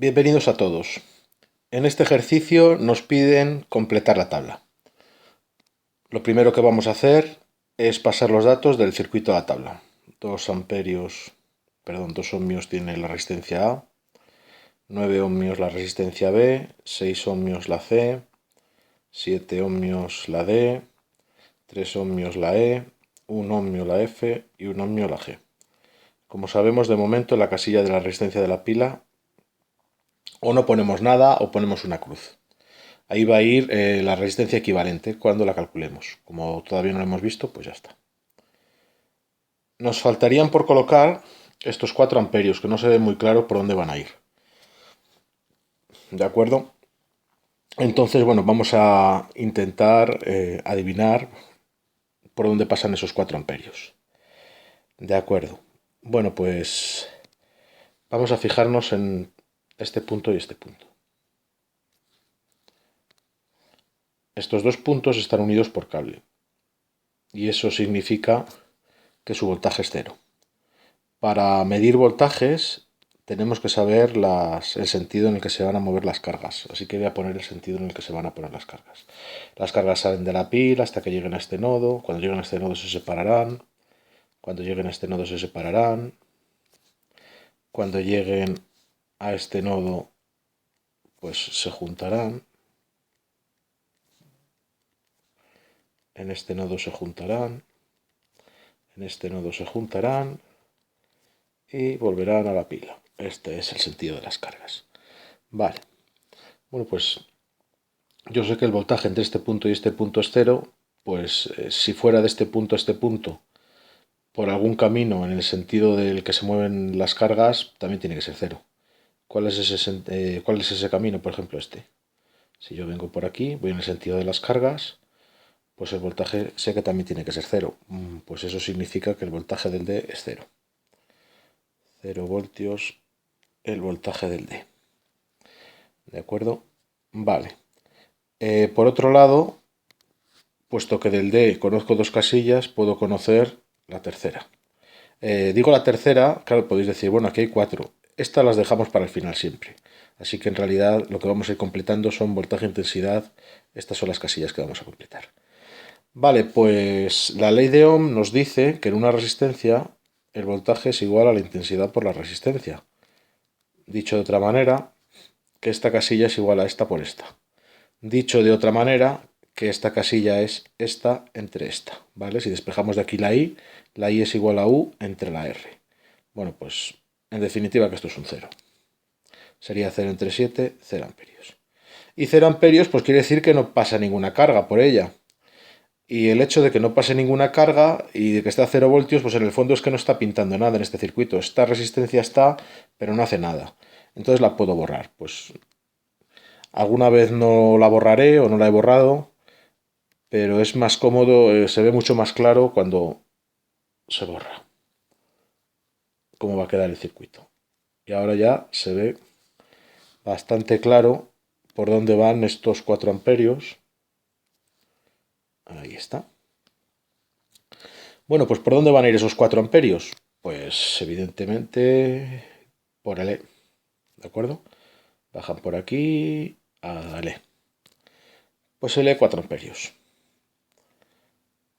Bienvenidos a todos. En este ejercicio nos piden completar la tabla. Lo primero que vamos a hacer es pasar los datos del circuito a la tabla. 2 ohmios tiene la resistencia A, 9 ohmios la resistencia B, 6 ohmios la C, 7 ohmios la D, 3 ohmios la E, 1 ohmio la F y 1 ohmio la G. Como sabemos, de momento en la casilla de la resistencia de la pila o no ponemos nada o ponemos una cruz. Ahí va a ir la resistencia equivalente cuando la calculemos. Como todavía no lo hemos visto, pues ya está. Nos faltarían por colocar estos 4 amperios, que no se ve muy claro por dónde van a ir. ¿De acuerdo? Entonces, bueno, vamos a intentar adivinar por dónde pasan esos 4 amperios. De acuerdo. Bueno, pues vamos a fijarnos en este punto y este punto. Estos dos puntos están unidos por cable. Y eso significa que su voltaje es cero. Para medir voltajes tenemos que saber el sentido en el que se van a mover las cargas. Así que voy a poner el sentido en el que se van a poner las cargas. Las cargas salen de la pila hasta que lleguen a este nodo. Cuando lleguen a este nodo se separarán. Cuando lleguen a este nodo se separarán. Cuando lleguen a este nodo pues se juntarán. En este nodo se juntarán. En este nodo se juntarán. Y volverán a la pila. Este es el sentido de las cargas. Vale. Bueno, pues yo sé que el voltaje entre este punto y este punto es cero. Pues si fuera de este punto a este punto por algún camino en el sentido del que se mueven las cargas, también tiene que ser cero. ¿Cuál es ese camino? Por ejemplo, este. Si yo vengo por aquí, voy en el sentido de las cargas, pues el voltaje sé que también tiene que ser cero. Pues eso significa que el voltaje del D es cero. 0 voltios el voltaje del D. ¿De acuerdo? Vale. Por otro lado, puesto que del D conozco dos casillas, puedo conocer la tercera. Digo la tercera, claro, podéis decir, bueno, aquí hay 4. Estas las dejamos para el final siempre. Así que en realidad lo que vamos a ir completando son voltaje e intensidad. Estas son las casillas que vamos a completar. Vale, pues la ley de Ohm nos dice que en una resistencia el voltaje es igual a la intensidad por la resistencia. Dicho de otra manera, que esta casilla es igual a esta por esta. Dicho de otra manera, que esta casilla es esta entre esta, ¿vale? Si despejamos de aquí la I es igual a U entre la R. Bueno, pues en definitiva que esto es un 0. Sería 0 entre 7, 0 amperios. Y 0 amperios pues quiere decir que no pasa ninguna carga por ella. Y el hecho de que no pase ninguna carga y de que esté a 0 voltios, pues en el fondo es que no está pintando nada en este circuito. Esta resistencia está, pero no hace nada. Entonces la puedo borrar. Pues alguna vez no la borraré o no la he borrado, pero es más cómodo, se ve mucho más claro cuando se borra cómo va a quedar el circuito. Y ahora ya se ve bastante claro por dónde van estos 4 amperios. Ahí está. Bueno, pues ¿por dónde van a ir esos 4 amperios? Pues evidentemente por el E. ¿De acuerdo? Bajan por aquí al E. Pues el E 4 amperios.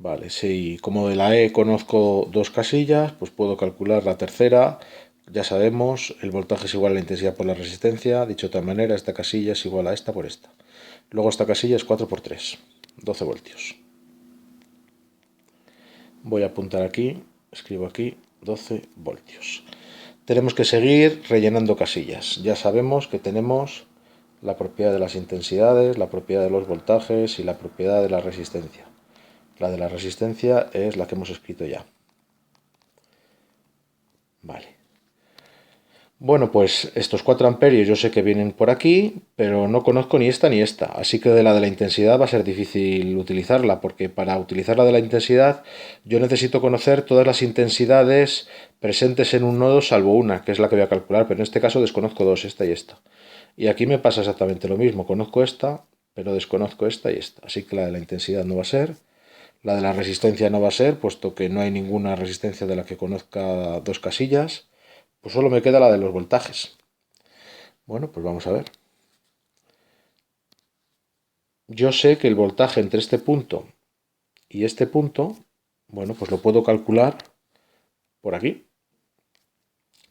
Vale, si como de la E conozco dos casillas, pues puedo calcular la tercera. Ya sabemos, el voltaje es igual a la intensidad por la resistencia. Dicho de otra manera, esta casilla es igual a esta por esta. Luego esta casilla es 4 por 3, 12 voltios. Voy a apuntar aquí, escribo aquí, 12 voltios. Tenemos que seguir rellenando casillas. Ya sabemos que tenemos la propiedad de las intensidades, la propiedad de los voltajes y la propiedad de la resistencia. La de la resistencia es la que hemos escrito ya. Vale. Bueno, pues estos 4 amperios yo sé que vienen por aquí, pero no conozco ni esta ni esta. Así que de la intensidad va a ser difícil utilizarla, porque para utilizar la de la intensidad yo necesito conocer todas las intensidades presentes en un nodo salvo una, que es la que voy a calcular, pero en este caso desconozco dos, esta y esta. Y aquí me pasa exactamente lo mismo, conozco esta, pero desconozco esta y esta. Así que la de la intensidad no va a ser. La de la resistencia no va a ser, puesto que no hay ninguna resistencia de la que conozca dos casillas. Pues solo me queda la de los voltajes. Bueno, pues vamos a ver. Yo sé que el voltaje entre este punto y este punto, bueno, pues lo puedo calcular por aquí.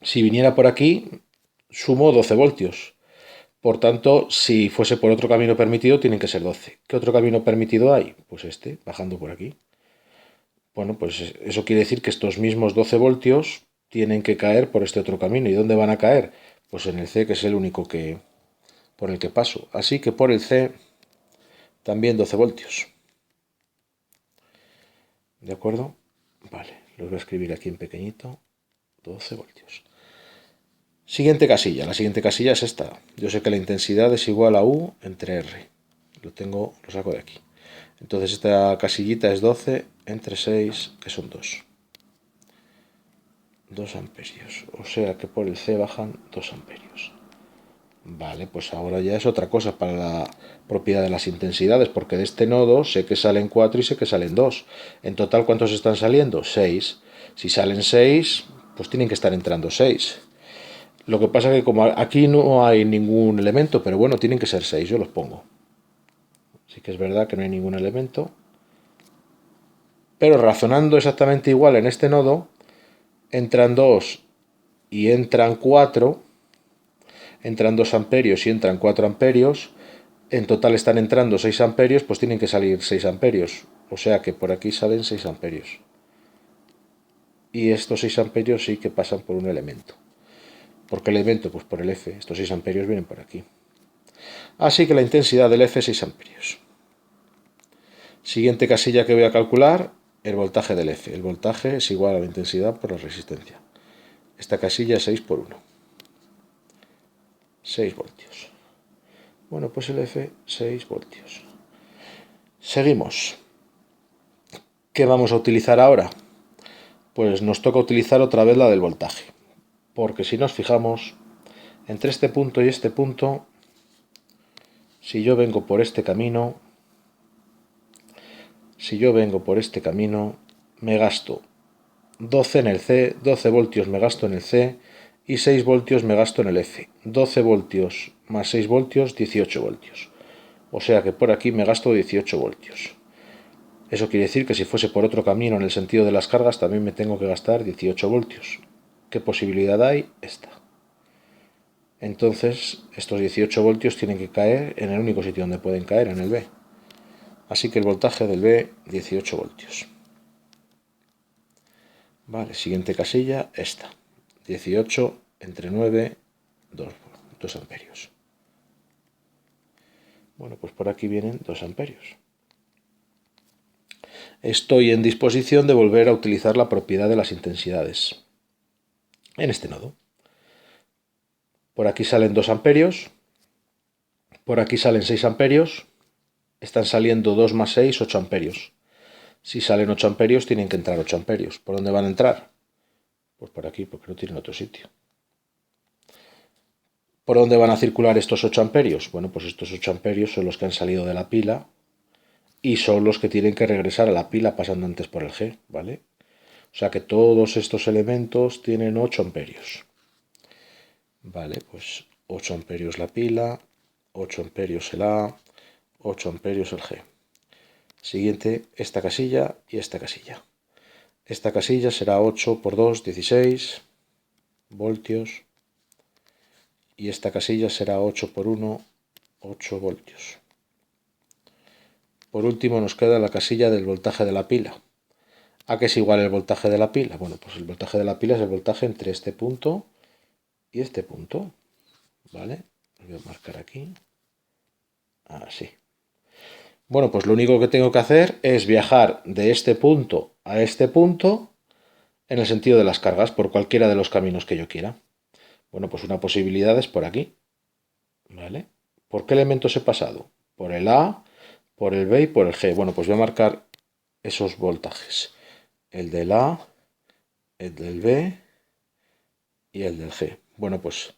Si viniera por aquí, sumo 12 voltios. Por tanto, si fuese por otro camino permitido, tienen que ser 12. ¿Qué otro camino permitido hay? Pues este, bajando por aquí. Bueno, pues eso quiere decir que estos mismos 12 voltios tienen que caer por este otro camino. ¿Y dónde van a caer? Pues en el C, que es el único que por el que paso. Así que por el C también 12 voltios. ¿De acuerdo? Vale, los voy a escribir aquí en pequeñito. 12 voltios. Siguiente casilla. La siguiente casilla es esta. Yo sé que la intensidad es igual a U entre R. Lo saco de aquí. Entonces esta casillita es 12 entre 6, que son 2. 2 amperios. O sea que por el C bajan 2 amperios. Vale, pues ahora ya es otra cosa para la propiedad de las intensidades, porque de este nodo sé que salen 4 y sé que salen 2. En total, ¿cuántos están saliendo? 6. Si salen 6, pues tienen que estar entrando 6. Lo que pasa es que como aquí no hay ningún elemento, pero bueno, tienen que ser 6, yo los pongo. Sí que es verdad que no hay ningún elemento. Pero razonando exactamente igual en este nodo, entran 2 y entran 4, entran 2 amperios y entran 4 amperios, en total están entrando 6 amperios, pues tienen que salir 6 amperios. O sea que por aquí salen 6 amperios. Y estos 6 amperios sí que pasan por un elemento. ¿Por qué elemento? Pues por el F. Estos 6 amperios vienen por aquí. Así que la intensidad del F es 6 amperios. Siguiente casilla que voy a calcular, el voltaje del F. El voltaje es igual a la intensidad por la resistencia. Esta casilla es 6 por 1. 6 voltios. Bueno, pues el F, 6 voltios. Seguimos. ¿Qué vamos a utilizar ahora? Pues nos toca utilizar otra vez la del voltaje. Porque si nos fijamos, entre este punto y este punto, si yo vengo por este camino, me gasto 12 en el C, 12 voltios me gasto en el C y 6 voltios me gasto en el F. 12 voltios más 6 voltios, 18 voltios. O sea que por aquí me gasto 18 voltios. Eso quiere decir que si fuese por otro camino en el sentido de las cargas también me tengo que gastar 18 voltios. ¿Qué posibilidad hay? Esta. Entonces estos 18 voltios tienen que caer en el único sitio donde pueden caer, en el B. Así que el voltaje del B, 18 voltios. Vale, siguiente casilla, esta. 18 entre 9, 2 amperios. Bueno, pues por aquí vienen 2 amperios. Estoy en disposición de volver a utilizar la propiedad de las intensidades en este nodo. Por aquí salen 2 amperios, por aquí salen 6 amperios, están saliendo 2 más 6, 8 amperios. Si salen 8 amperios, tienen que entrar 8 amperios. ¿Por dónde van a entrar? Pues por aquí, porque no tienen otro sitio. ¿Por dónde van a circular estos 8 amperios? Bueno, pues estos 8 amperios son los que han salido de la pila y son los que tienen que regresar a la pila pasando antes por el G, ¿vale? O sea que todos estos elementos tienen 8 amperios. Vale, pues 8 amperios la pila, 8 amperios el A, 8 amperios el G. Siguiente, esta casilla y esta casilla. Esta casilla será 8 por 2, 16 voltios. Y esta casilla será 8 por 1, 8 voltios. Por último nos queda la casilla del voltaje de la pila. ¿A qué es igual el voltaje de la pila? Bueno, pues el voltaje de la pila es el voltaje entre este punto y este punto. ¿Vale? Lo voy a marcar aquí. Así. Bueno, pues lo único que tengo que hacer es viajar de este punto a este punto en el sentido de las cargas, por cualquiera de los caminos que yo quiera. Bueno, pues una posibilidad es por aquí. ¿Vale? ¿Por qué elementos he pasado? Por el A, por el B y por el G. Bueno, pues voy a marcar esos voltajes. El del A, el del B y el del G. Bueno, pues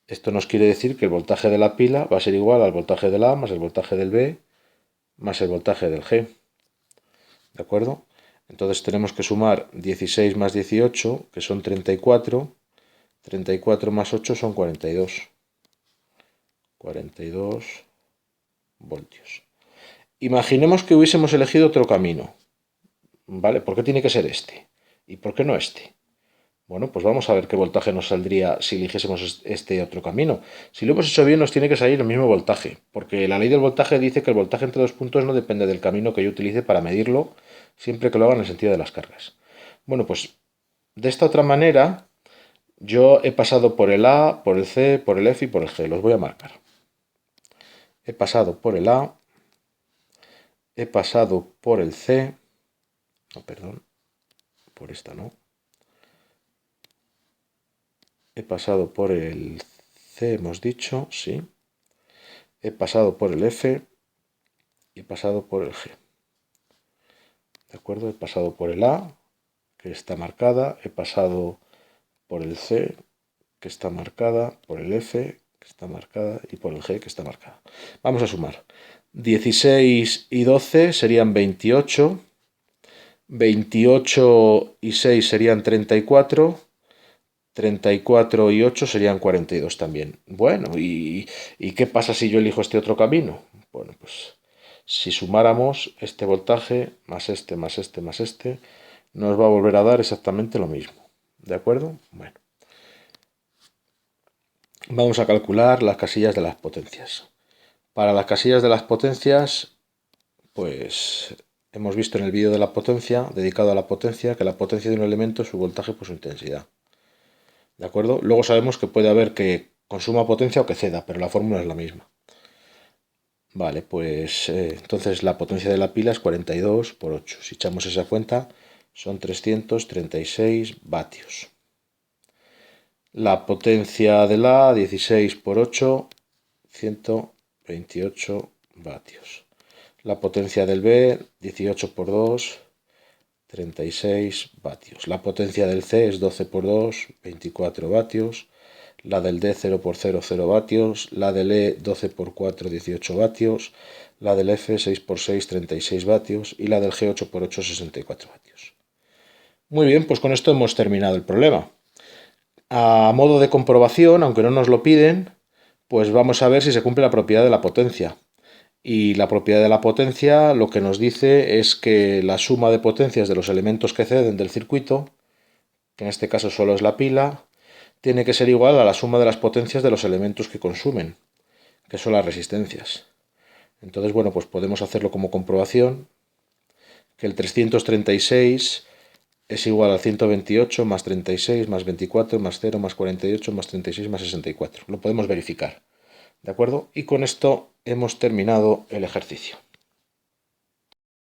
esto nos quiere decir que el voltaje de la pila va a ser igual al voltaje del A más el voltaje del B más el voltaje del G. ¿De acuerdo? Entonces tenemos que sumar 16 más 18, que son 34. 34 más 8 son 42. 42 voltios. Imaginemos que hubiésemos elegido otro camino, ¿vale? ¿Por qué tiene que ser este? ¿Y por qué no este? Bueno, pues vamos a ver qué voltaje nos saldría si eligiésemos este otro camino. Si lo hemos hecho bien, nos tiene que salir el mismo voltaje, porque la ley del voltaje dice que el voltaje entre dos puntos no depende del camino que yo utilice para medirlo, siempre que lo haga en el sentido de las cargas. Bueno, pues de esta otra manera, yo he pasado por el A, por el C, por el F y por el G. Los voy a marcar. He pasado por el A, he pasado por el C, no, perdón, por esta no. He pasado por el C, hemos dicho, sí. He pasado por el F y he pasado por el G. ¿De acuerdo? He pasado por el A, que está marcada, he pasado por el C, que está marcada, por el F, que está marcada, y por el G, que está marcada. Vamos a sumar. 16 y 12 serían 28. 28 y 6 serían 34. 34 y 8 serían 42 también. Bueno, ¿y qué pasa si yo elijo este otro camino? Bueno, pues si sumáramos este voltaje más este, más este, más este, nos va a volver a dar exactamente lo mismo. ¿De acuerdo? Bueno. Vamos a calcular las casillas de las potencias. Para las casillas de las potencias, pues hemos visto en el vídeo de la potencia, dedicado a la potencia, que la potencia de un elemento es su voltaje por su intensidad. ¿De acuerdo? Luego sabemos que puede haber que consuma potencia o que ceda, pero la fórmula es la misma. Vale, pues entonces la potencia de la pila es 42 por 8. Si echamos esa cuenta, son 336 vatios. La potencia de la 16 por 8, 128 vatios. La potencia del B, 18 por 2, 36 vatios. La potencia del C es 12 por 2, 24 vatios. La del D 0 por 0, 0 vatios. La del E 12 por 4, 18 vatios. La del F 6 por 6, 36 vatios. Y la del G 8 por 8, 64 vatios. Muy bien, pues con esto hemos terminado el problema. A modo de comprobación, aunque no nos lo piden, pues vamos a ver si se cumple la propiedad de la potencia. Y la propiedad de la potencia lo que nos dice es que la suma de potencias de los elementos que ceden del circuito, que en este caso solo es la pila, tiene que ser igual a la suma de las potencias de los elementos que consumen, que son las resistencias. Entonces, bueno, pues podemos hacerlo como comprobación, que el 336 es igual a 128 más 36 más 24 más 0 más 48 más 36 más 64. Lo podemos verificar. ¿De acuerdo? Y con esto hemos terminado el ejercicio.